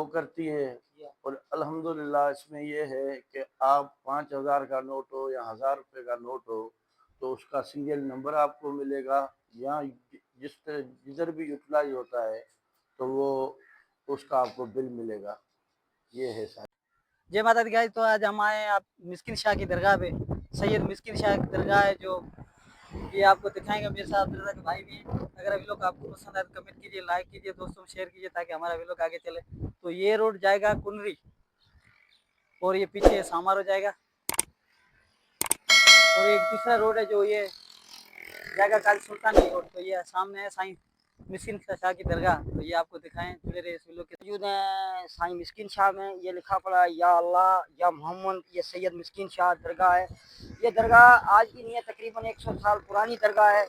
करती है। और अल्हम्दुलिल्लाह इसमें ये है कि आप 5,000 का नोट हो या 1,000 रुपये का नोट हो तो उसका सीरियल नंबर आपको मिलेगा। या जिधर भी यूटिलाइज होता है तो वो उसका आपको बिल मिलेगा। ये है सर। जय माता दी गाइस। तो आज हम आए हैं आप मिस्किन शाह की दरगाह पे। सैयद मिस्किन शाह की दरगाह है जो ये आपको दिखाएंगे। मेरे साथ अब्दुल्ला के भाई भी हैं। अगर अभी लोग आपको पसंद आए तो कमेंट कीजिए, लाइक कीजिए, दोस्तों में शेयर कीजिए ताकि हमारा भी लोग आगे चले। तो ये रोड जाएगा कुनरी और ये पीछे सामारो जाएगा और एक तीसरा रोड है जो ये जाएगा काली सुल्तानी रोड। तो ये सामने है साईं मिस्किन शाह की दरगाह। तो ये आपको दिखाएं, जुड़े रहे इस वीडियो के। मौजूद है साईं मिस्किन शाह में। ये लिखा पड़ा है या अल्लाह या मोहम्मद। ये सैयद मिस्किन शाह दरगाह है। ये दरगाह आज की नहीं है, तकरीबन 100 साल पुरानी दरगाह है।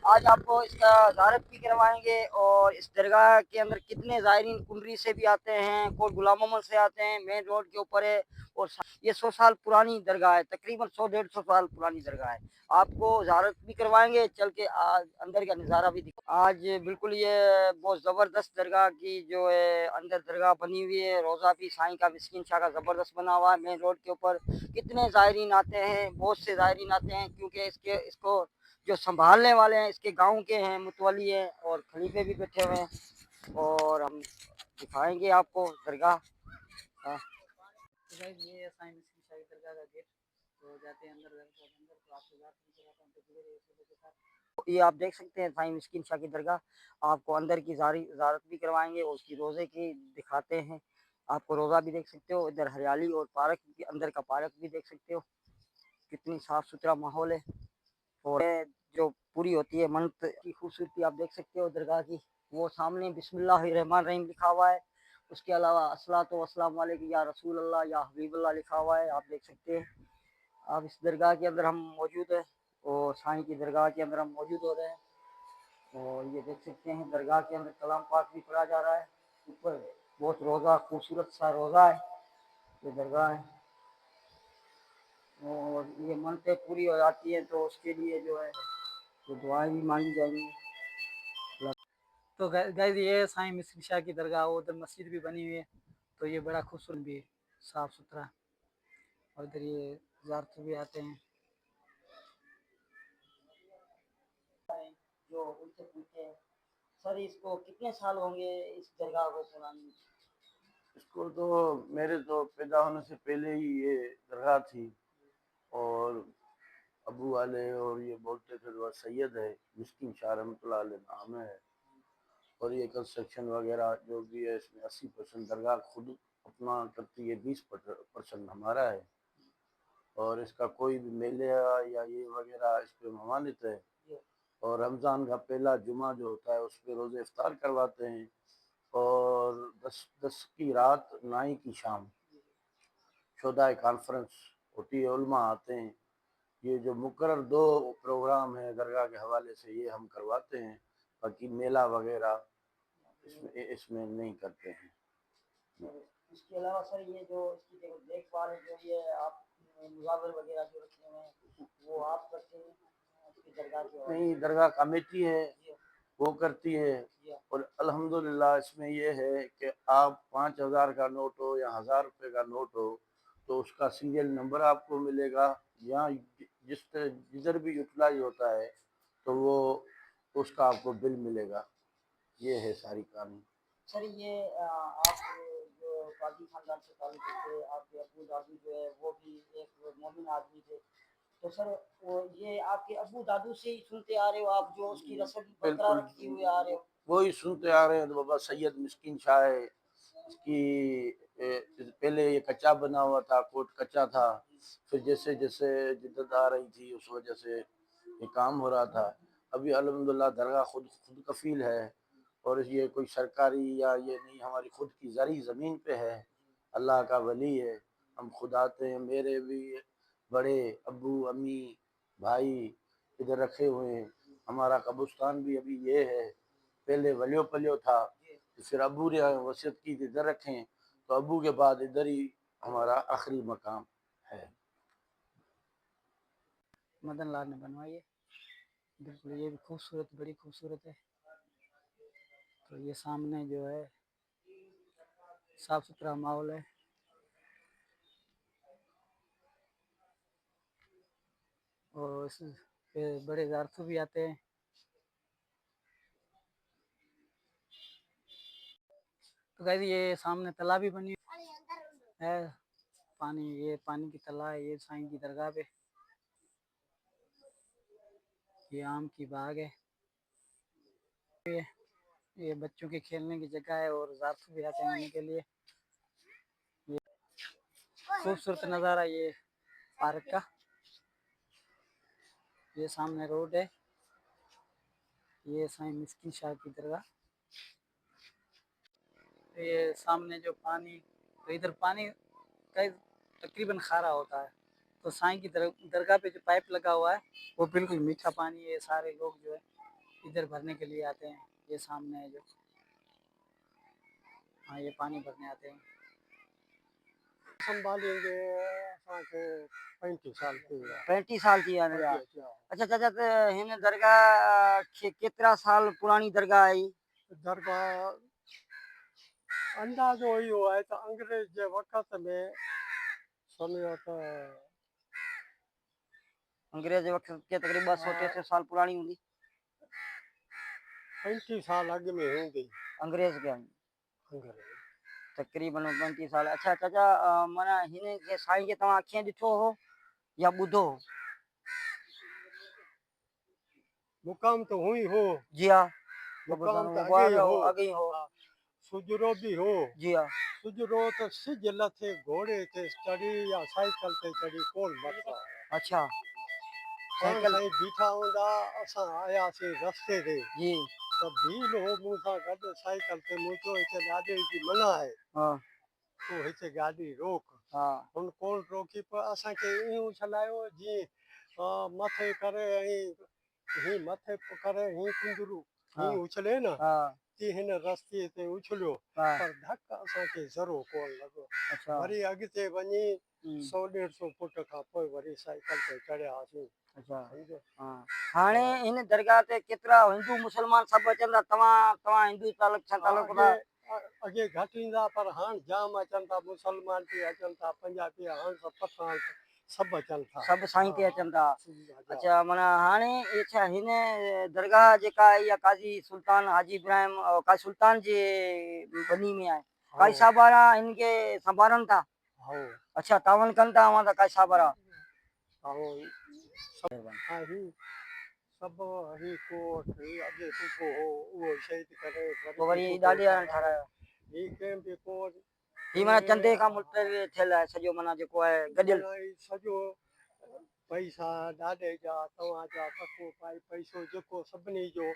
आज आपको इसका ज़ियारत भी करवाएंगे और इस दरगाह के अंदर कितने ज़ायरीन कुंडरी से भी आते हैं, कोई गुलाम मोहम्मद से आते हैं। मेन रोड के ऊपर है और ये 100 साल पुरानी दरगाह है, तकरीबन 100-150 साल पुरानी दरगाह है। आपको ज़ियारत भी करवाएंगे, चल के आज अंदर का नज़ारा भी आज बिल्कुल ये बहुत ज़बरदस्त दरगाह की जो है अंदर दरगाह बनी हुई है। रोज़ा भी साईं का मिस्किन शाह का ज़बरदस्त बना हुआ है। मेन रोड के ऊपर कितने ज़ायरीन आते हैं, बहुत से ज़ायरीन आते हैं क्योंकि इसको जो संभालने वाले हैं इसके गांव के हैं, मुतवली हैं और खलीफे भी बैठे हुए हैं और हम दिखाएंगे आपको दरगाह। तो ये है साईं मिस्किन शाह की दरगाह का गेट। तो जाते हैं अंदर तो आपको ज़्यादा कराता हूँ। तो जुड़े रहिए इस वीडियो के साथ। ये आप देख सकते हैं साईं मिस्किन शाह की दरगाह। आपको अंदर की ज़ियारत भी करवाएंगे और उसकी रोज़े की दिखाते हैं। आपको रोज़ा भी देख सकते हो, इधर हरियाली और पार्क भी, अंदर का पार्क भी देख सकते हो। कितनी साफ सुथरा माहौल है और जो पूरी होती है मन्नत की खूबसूरती आप देख सकते हो दरगाह की। वो सामने बिस्मिल्लाहिर्रहमानिर्रहीम लिखा हुआ है। उसके अलावा अस्सलातु वस्सलामु अलैका या रसूल अल्लाह या हबीबल्लाह लिखा हुआ है, आप देख सकते हैं। अब इस दरगाह के अंदर हम मौजूद है और साईं की दरगाह के अंदर हम मौजूद हो रहे हैं और ये देख सकते हैं दरगाह के अंदर कलाम पाक भी पढ़ा जा रहा है। ऊपर बहुत रोज़ा, खूबसूरत सा रोज़ा है। ये दरगाह है और ये मनतें पूरी हो जाती हैं तो उसके लिए जो है तो दुआएं भी मांगी जाएंगी। तो गाइस ये साईं मिस्किन शाह की दरगाह, उधर मस्जिद भी बनी हुई है। तो ये बड़ा खूबसूरत भी है, साफ सुथरा। और इधर ये ज़ियारत भी आते हैं। जो उनसे पूछते हैं सर इसको कितने साल होंगे इस दरगाह को पुरानी? इसको तो मेरे तो पैदा होने से पहले ही ये दरगाह थी और अबू वाले और ये बोलते थे तो सैयद है मिस्किन शाह रहमतुल्लाह अलैह नाम है। और ये कंस्ट्रक्शन वगैरह जो भी है इसमें 80% दरगाह खुद अपना करती है, 20% हमारा है। और इसका कोई भी मेले या ये वगैरह इस पर ममानित है। और रमज़ान का पहला जुमा जो होता है उस पर रोज़े इफ्तार करवाते हैं और 10 की रात 9 की शाम शुदाए कॉन्फ्रेंस होती है, उलमा आते हैं। ये जो मुकर्रर 2 प्रोग्राम है दरगाह के हवाले से ये हम करवाते हैं, बाकी मेला वगैरह इसमें नहीं करते हैं। इसके अलावा सर ये जो इसकी देखभाल जो ये आप मुजावर वगैरह जो रखे हुए हैं वो आप करते हैं इसकी दरगाह के? नहीं, दरगाह कमेटी है वो करती है। और अल्हम्दुलिल्लाह इसमें ये है कि आप 5,000 का नोट हो या 1,000 रुपये का नोट हो तो उसका सीरियल नंबर आपको मिलेगा। या जिधर भी यूटिलाइज होता है तो वो उसका आपको बिल मिलेगा। ये है सारी कहानी। सर ये आप जो काजी खानदान से ताल्लुक़ थे, आपके अबू दादू जो है वो भी एक मोमिन आदमी थे। तो सर वो ये आपके अबू दादू से ही सुनते आ रहे हो आप, जो उसकी रस्म बरकरार रखती हुए आ रहे हो? वही सुनते आ रहे हैं। तो बाबा सैयद मिस्किन शाह है इसकी। पहले ये कच्चा बना हुआ था, कोट कच्चा था। फिर जैसे जैसे जिद्दत आ रही थी उस वजह से ये काम हो रहा था। अभी अल्हम्दुलिल्लाह दरगाह खुद कफील है और ये कोई सरकारी या ये नहीं, हमारी खुद की ज़री ज़मीन पे है। अल्लाह का वली है। हम खुद आते हैं, मेरे भी बड़े अब्बू अम्मी भाई इधर रखे हुए हैं। हमारा कब्रिस्तान भी अभी ये है, पहले वलियो पलियो था तो फिर अबू ने वसीयत की इधर रखें तो अबू के बाद इधर ही हमारा आखिरी मकाम है। मदन लाल ने बनवाई है। बिल्कुल ये भी खूबसूरत, बड़ी खूबसूरत है। तो ये सामने जो है साफ सुथरा माहौल है। और इस पे बड़े ज़ारतू भी आते हैं। तो गाइस ये सामने तालाब भी बनी है, पानी, ये पानी की तालाब है, ये साईं की दरगाह पे। ये आम की बाग है, ये बच्चों के खेलने की जगह है और ज़ारतू भी आते हैं आने के लिए। ये खूबसूरत नज़ारा ये पार्क का। ये सामने रोड है, ये साईं मिस्किन शाह की दरगाह। ये सामने जो पानी, तो इधर पानी का तकरीबन खारा होता है, तो साईं की दरगाह पे जो पाइप लगा हुआ है वो बिल्कुल मीठा पानी है। सारे लोग जो है इधर भरने के लिए आते हैं। ये सामने है जो, हाँ, ये पानी भरने आते हैं। संभालेंगे असांखे 35 साल थी विया। 35 साल थी विया। अच्छा। अच्छा चाचा, त हिन दरगाह केतिरा साल पुरानी दरगाह आहे? दरगाह अंदाज़ो इहो आहे त अंग्रेज जे वक़्त में सम्झो त अंग्रेज वक्त के तकरीबन 200-300 साल पुरानी हूंदी। 35 साल अॻु में हूंदी अंग्रेज के अंग्रेज। तकरीबन 35 साल। अच्छा चाचा, माना हिन खे साईं खे तव्हां अखियां ॾिठो हो या ॿुधो हो? मुक़ाम त हुई हो। जी हाँ, मुक़ाम त वो अॻे ई हो। अॻे ही हो। हा, सुजरो भी हो। जी हाँ। सुजरो त सिज लथे घोड़े ते चढ़ी या साइकिल ते चढ़ी कोन मरदा। अच्छा, पाण साइकिल साईं बीठा हूंदा, असां आयासीं रस्ते ते जी। त भील हो मूं सां गॾु साइकिल ते। मूं चयो हिते ॾाॾे जी मना आहे, हाँ तूं हिते गाॾी रोक। हाँ हुन कोन रोकी, पर असांखे ईअं उछलायो जीअं मथे करे ऐं हीअं मथे करे हीअं कुंदरू हीअं उछले न, हाँ तीअं हिन रस्ते ते उछलियो, हाँ। पर धक असांखे ज़रो कोन लॻो। अच्छा। वरी अॻिते वञी हम्म, 100-150 फुट खां पोइ वरी साइकिल ते चढ़ियासीं। अच्छा। सम्झो। हाँ, हाणे हिन दरगाह ते केतिरा हिंदू मुसलमान सभु अचनि था? तव्हां हिंदू तालुक सां तालुक था? अॻे घटि ईंदा, पर हाणे जाम अचनि था। मुसलमान बि अचनि था, पंजाबी, हाणे त पठान सभु अचनि था। सभु साईं ते अचनि था। अच्छा। अच्छा, माना हाणे अच्छा हिन दरगाह जेका आहे इहा काज़ी सुल्तान हाजी इब्राहिम काज़ी सुल्तान जे बनी में आहे। काज़ी साहब वारा हिनखे संभालनि था? हाँ। अच्छा, तावन कनि था अवां त काज़ी साहब वारा? सभु ही कोट अॻे सुठो हो, उहो शहीद करे पोइ वरी ॾाॾे वारनि ठारायो। ही कंहिं बि कोट ही माना चंदे खां मुल्तवी थियल आहे सॼो, माना जेको आहे गॾियल। सॼो पैसा ॾाॾे जा, तव्हांजा पको पाई पैसो जेको सभिनी जो,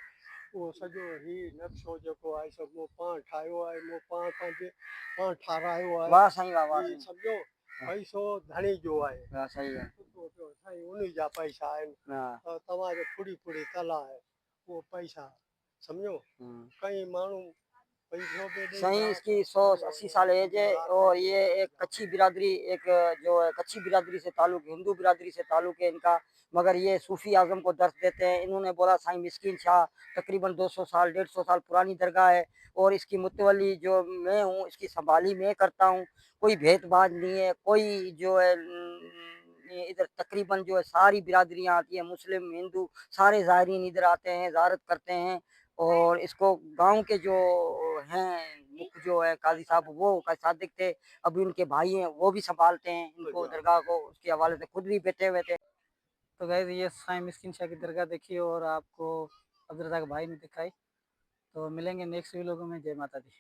उहो सॼो ही नक्शो जेको आहे सो मूं पाण ठाहियो आहे। मूं पाण ठारायो आहे। वाह साईं, वाह वाह ही साईं। सम्झो पैसो धणी जो आहे। हा सही आहे। साईं उन जा पैसा आहिनि। हाँ। तव्हांजो फुड़ी फुड़ी तला आहे, वो पैसा समझो। कई माण्हू पैसों पे नहीं सही, जा इसकी 180 साल एज है और ये एक कच्छी बिरादरी, एक जो है कच्छी बिरादरी से ताल्लुक, हिंदू बिरादरी से ताल्लुक है इनका, मगर ये सूफी आजम को दर्श देते हैं। इन्होंने बोला साईं मिस्किन शाह तकरीबन 200 साल 150 साल पुरानी दरगाह है और इसकी मुतवली जो मैं हूँ, इसकी संभाली मैं करता हूँ। कोई भेदभाव नहीं है, कोई जो है इधर तकरीबन जो है सारी बिरादरियाँ आती हैं, मुस्लिम हिंदू सारे ज़ायरीन इधर आते हैं, ज़ारत करते हैं। और इसको गांव के जो हैं मुख जो है काजी साहब, वो सादिक थे, अभी उनके भाई हैं वो भी संभालते हैं इनको दरगाह को, उसके हवाले से खुद भी बैठे हुए थे। तो गाइस ये साईं मिस्किन शाह की दरगाह देखी और आपको अब्दुल रज़ाक भाई ने दिखाई। तो मिलेंगे नेक्स्ट वीडियो में। जय माता दी।